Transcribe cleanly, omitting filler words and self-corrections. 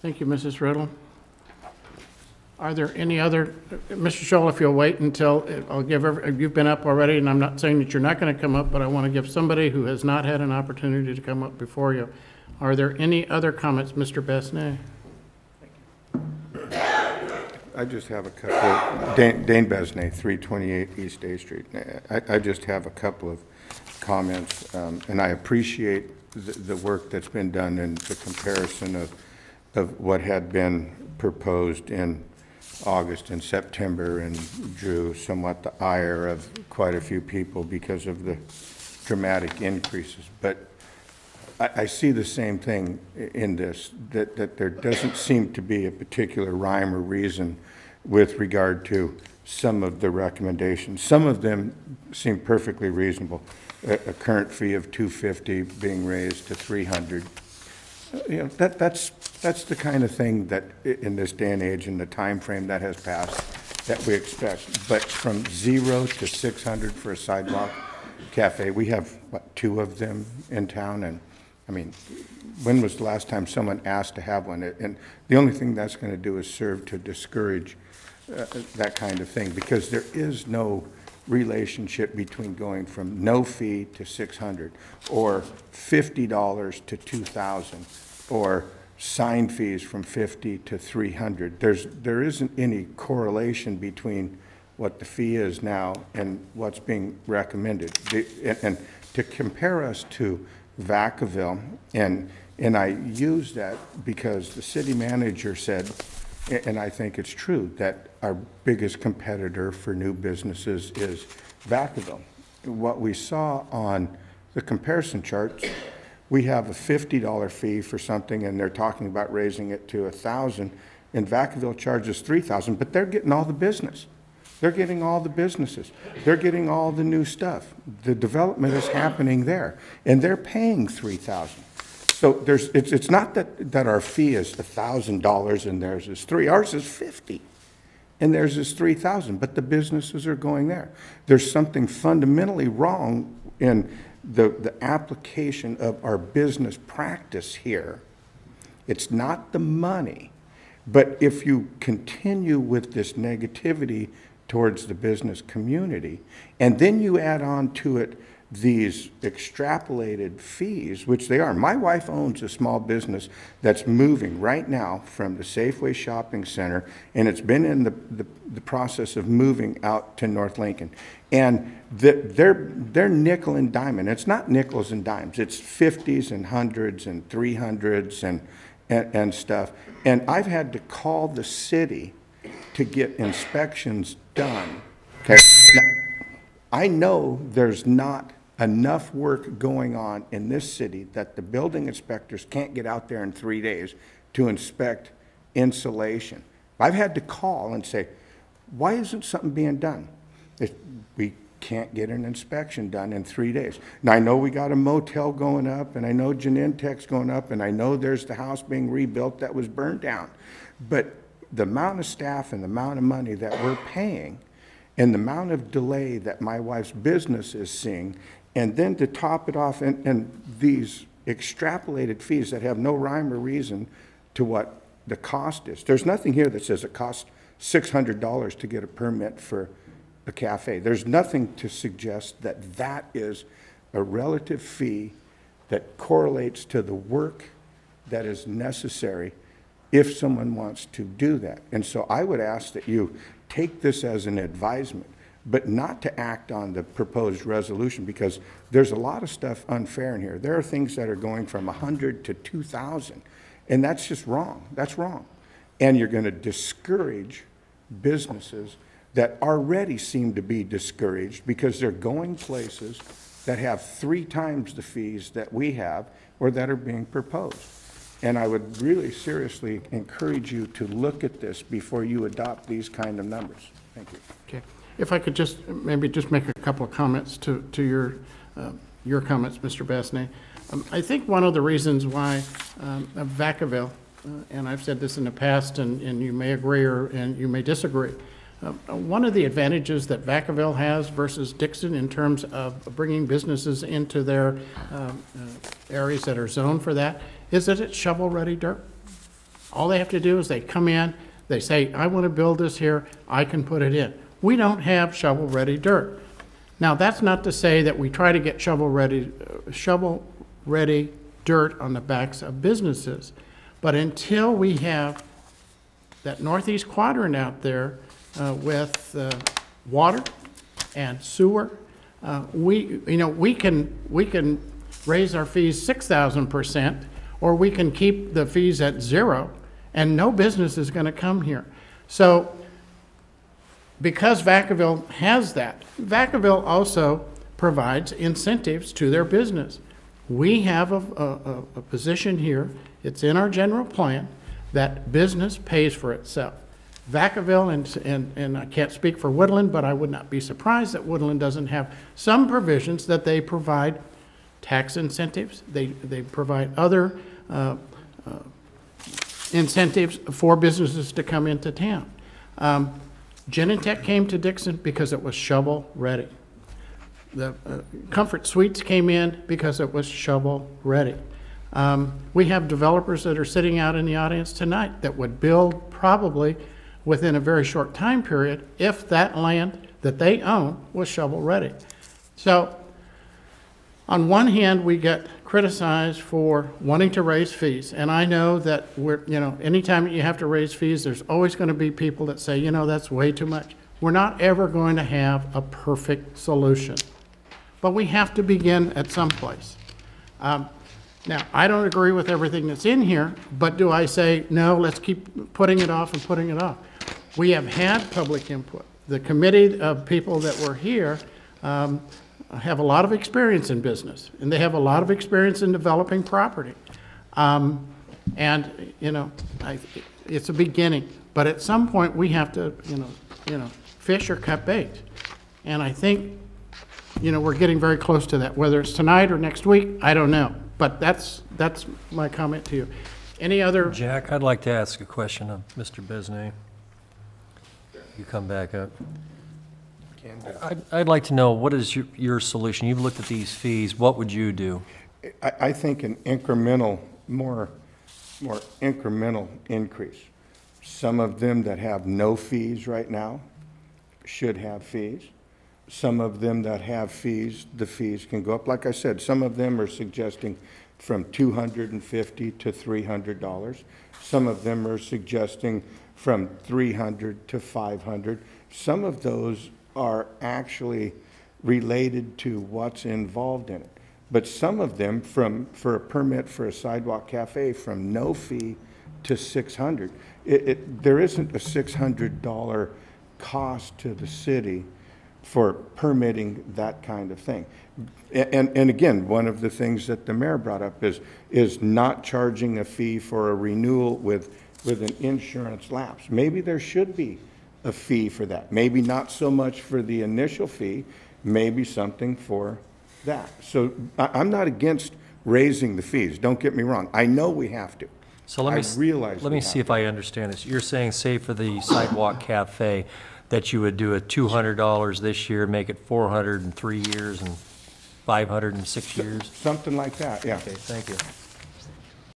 Thank you, Mrs. Riddle. Are there any other, Mr. Scholl, if you'll wait until, I'll give, you've been up already, and I'm not saying that you're not going to come up, but I want to give somebody who has not had an opportunity to come up before you. Are there any other comments, Mr. Besnay? I just have a couple. Dane Besnay, 328 East A Street. I just have a couple of comments, and I appreciate the work that's been done in the comparison of what had been proposed in August and September, and drew somewhat the ire of quite a few people because of the dramatic increases. But I see the same thing in this, that there doesn't seem to be a particular rhyme or reason with regard to some of the recommendations. Some of them seem perfectly reasonable. A current fee of $250 being raised to $300. You know, that's the kind of thing that in this day and age and the time frame that has passed that we expect. But from 0 to 600 for a sidewalk cafe, we have what, 2 of them in town, and I mean, when was the last time someone asked to have one? And the only thing that's going to do is serve to discourage that kind of thing, because there is no relationship between going from no fee to 600 or $50 to 2,000 or sign fees from 50 to 300. There isn't any correlation between what the fee is now and what's being recommended. And to compare us to Vacaville, and I use that because the city manager said, and I think it's true, that our biggest competitor for new businesses is Vacaville. What we saw on the comparison charts, we have a $50 fee for something, and they're talking about raising it to $1,000, and Vacaville charges $3,000, but they're getting all the business. They're getting all the businesses. They're getting all the new stuff. The development is happening there, and they're paying $3,000. So it's not that our fee is $1,000 and theirs is $3,000. Ours is $50,000, and theirs is $3,000. But the businesses are going there. There's something fundamentally wrong in the application of our business practice here. It's not the money, but if you continue with this negativity towards the business community, and then you add on to it these extrapolated fees, which they are. My wife owns a small business that's moving right now from the Safeway shopping center, and it's been in the process of moving out to North Lincoln. And they're nickel and dime. It's not nickels and dimes. It's 50s and 100s and 300s and stuff. And I've had to call the city to get inspections done. Okay. Now, I know there's not enough work going on in this city that the building inspectors can't get out there in 3 days to inspect insulation. I've had to call and say, why isn't something being done? We can't get an inspection done in 3 days. Now, I know we got a motel going up, and I know Genentech's going up, and I know there's the house being rebuilt that was burned down. But the amount of staff and the amount of money that we're paying and the amount of delay that my wife's business is seeing, and then to top it off, and these extrapolated fees that have no rhyme or reason to what the cost is. There's nothing here that says it costs $600 to get a permit for a cafe. There's nothing to suggest that that is a relative fee that correlates to the work that is necessary if someone wants to do that. And so I would ask that you take this as an advisement, but not to act on the proposed resolution, because there's a lot of stuff unfair in here. There are things that are going from 100 to 2,000, and that's just wrong. That's wrong. And you're going to discourage businesses that already seem to be discouraged because they're going places that have 3 times the fees that we have or that are being proposed. And I would really seriously encourage you to look at this before you adopt these kind of numbers. Thank you. Okay. If I could just maybe just make a couple of comments to your comments, Mr. Besnay. I think one of the reasons why Vacaville, and I've said this in the past, and you may agree and you may disagree, one of the advantages that Vacaville has versus Dixon in terms of bringing businesses into their areas that are zoned for that is that it's shovel-ready dirt. All they have to do is they come in, they say, I want to build this here, I can put it in. We don't have shovel-ready dirt. Now, that's not to say that we try to get shovel-ready dirt on the backs of businesses. But until we have that northeast quadrant out there with water and sewer, we can raise our fees 6,000%, or we can keep the fees at 0, and no business is going to come here. So because Vacaville has that, Vacaville also provides incentives to their business. We have a position here, it's in our general plan, that business pays for itself. Vacaville, and I can't speak for Woodland, but I would not be surprised that Woodland doesn't have some provisions that they provide tax incentives, they provide other incentives for businesses to come into town. Genentech came to Dixon because it was shovel-ready. The Comfort Suites came in because it was shovel-ready. We have developers that are sitting out in the audience tonight that would build probably within a very short time period if that land that they own was shovel-ready. So on one hand, we get criticized for wanting to raise fees, and I know that anytime you have to raise fees, there's always going to be people that say, that's way too much. We're not ever going to have a perfect solution, but we have to begin at some place. Now, I don't agree with everything that's in here, but do I say, no, let's keep putting it off and putting it off? We have had public input. The committee of people that were here have a lot of experience in business, and they have a lot of experience in developing property. It's a beginning, but at some point we have to, fish or cut bait. And I think, we're getting very close to that. Whether it's tonight or next week, I don't know. But that's my comment to you. Any other? Jack, I'd like to ask a question of Mr. Besnay. You come back up. I'd like to know, what is your solution? You've looked at these fees. What would you do? I think an incremental, more incremental increase. Some of them that have no fees right now should have fees. Some of them that have fees, the fees can go up. Like I said, some of them are suggesting from $250 to $300. Some of them are suggesting from $300 to $500. Some of those are actually related to what's involved in it. But some of them, for a permit for a sidewalk cafe, from no fee to $600. There isn't a $600 cost to the city for permitting that kind of thing. And again, one of the things that the mayor brought up is not charging a fee for a renewal with an insurance lapse. Maybe there should be a fee for that. Maybe not so much for the initial fee, maybe something for that. So I'm not against raising the fees, don't get me wrong. I know we have to. So let me see if I understand this. You're saying, say for the sidewalk cafe, that you would do a $200 this year, make it $400 in 3 years and $500 in 6 years? Something like that, yeah. Okay, thank you.